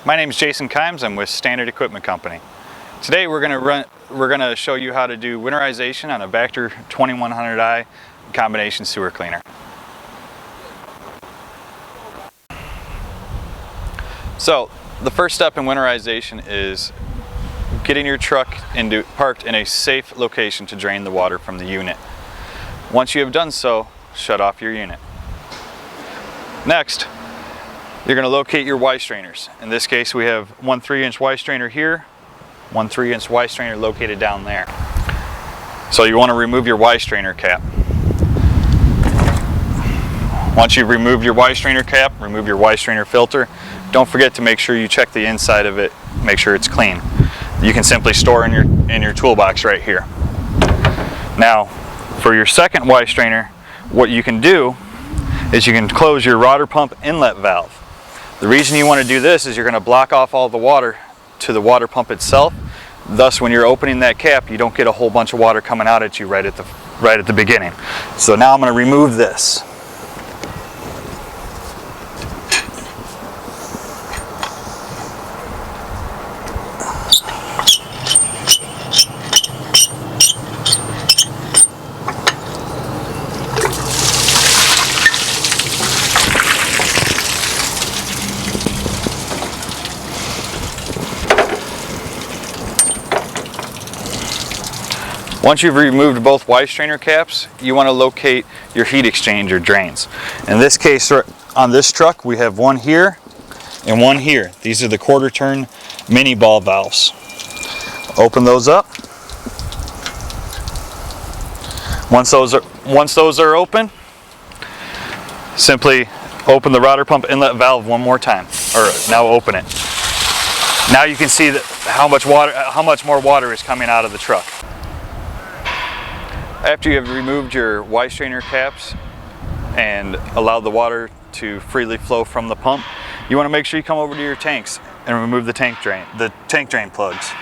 My name is Jason Kimes. I'm with Standard Equipment Company. Today we're going to show you how to do winterization on a Vactor 2100i combination sewer cleaner. So the first step in winterization is getting your truck parked in a safe location to drain the water from the unit. Once you have done so, shut off your unit. Next, you're going to locate your Y strainers. In this case, we have one 3-inch Y strainer here, one 3-inch Y strainer located down there. So you want to remove your Y strainer cap. Once you've removed your Y strainer cap, remove your Y strainer filter. Don't forget to make sure you check the inside of it, make sure it's clean. You can simply store in your toolbox right here. Now, for your second Y strainer, what you can do is you can close your rotor pump inlet valve. The reason you want to do this is you're going to block off all the water to the water pump itself. Thus, when you're opening that cap, you don't get a whole bunch of water coming out at you right at the beginning. So now I'm going to remove this. Once you've removed both Y strainer caps, you want to locate your heat exchanger drains. In this case, on this truck, we have one here and one here. These are the quarter turn mini ball valves. Open those up. Once those are open, simply open the rotor pump inlet valve one more time. Or now open it. Now you can see how much more water is coming out of the truck. After you have removed your Y strainer caps and allowed the water to freely flow from the pump, you want to make sure you come over to your tanks and remove the tank drain plugs.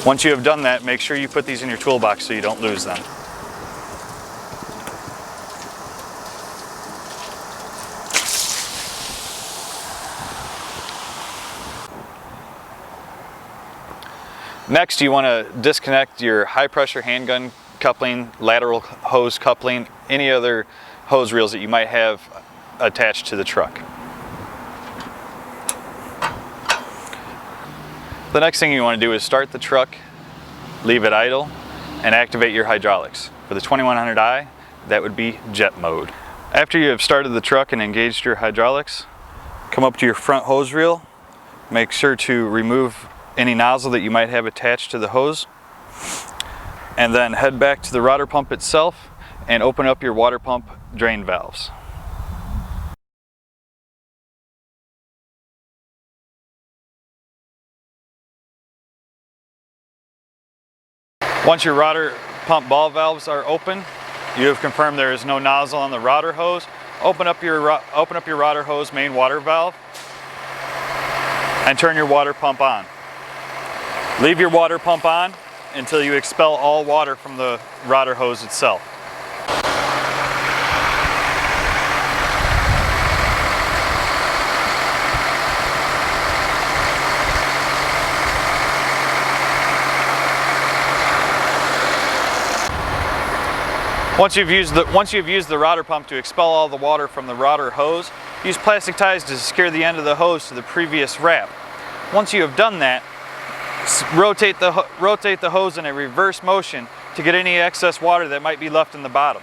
Once you have done that, make sure you put these in your toolbox so you don't lose them. Next, you want to disconnect your high pressure handgun coupling, lateral hose coupling, any other hose reels that you might have attached to the truck. The next thing you want to do is start the truck, leave it idle, and activate your hydraulics. For the 2100i, that would be jet mode. After you have started the truck and engaged your hydraulics, come up to your front hose reel, make sure to remove any nozzle that you might have attached to the hose, and then head back to the rotor pump itself and open up your water pump drain valves. Once your rotor pump ball valves are open, you have confirmed there is no nozzle on the rotor hose. Open up your rotor hose main water valve and turn your water pump on. Leave your water pump on until you expel all water from the rotor hose itself. Once you've used the rotor pump to expel all the water from the rotor hose, use plastic ties to secure the end of the hose to the previous wrap. Once you have done that, rotate the hose in a reverse motion to get any excess water that might be left in the bottom.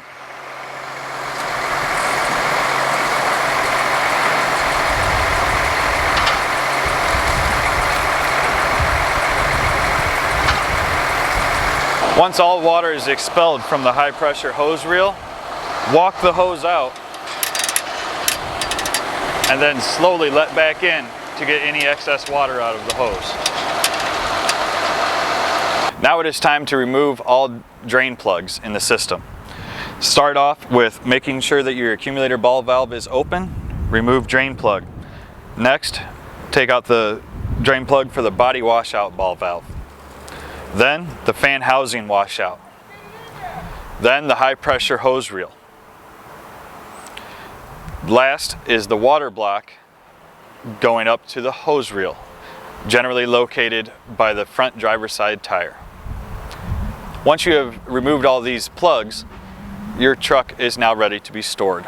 Once all water is expelled from the high pressure hose reel, walk the hose out and then slowly let back in to get any excess water out of the hose. Now it is time to remove all drain plugs in the system. Start off with making sure that your accumulator ball valve is open. Remove drain plug. Next, take out the drain plug for the body washout ball valve. Then the fan housing washout. Then the high pressure hose reel. Last is the water block going up to the hose reel, generally located by the front driver's side tire. Once you have removed all these plugs, your truck is now ready to be stored.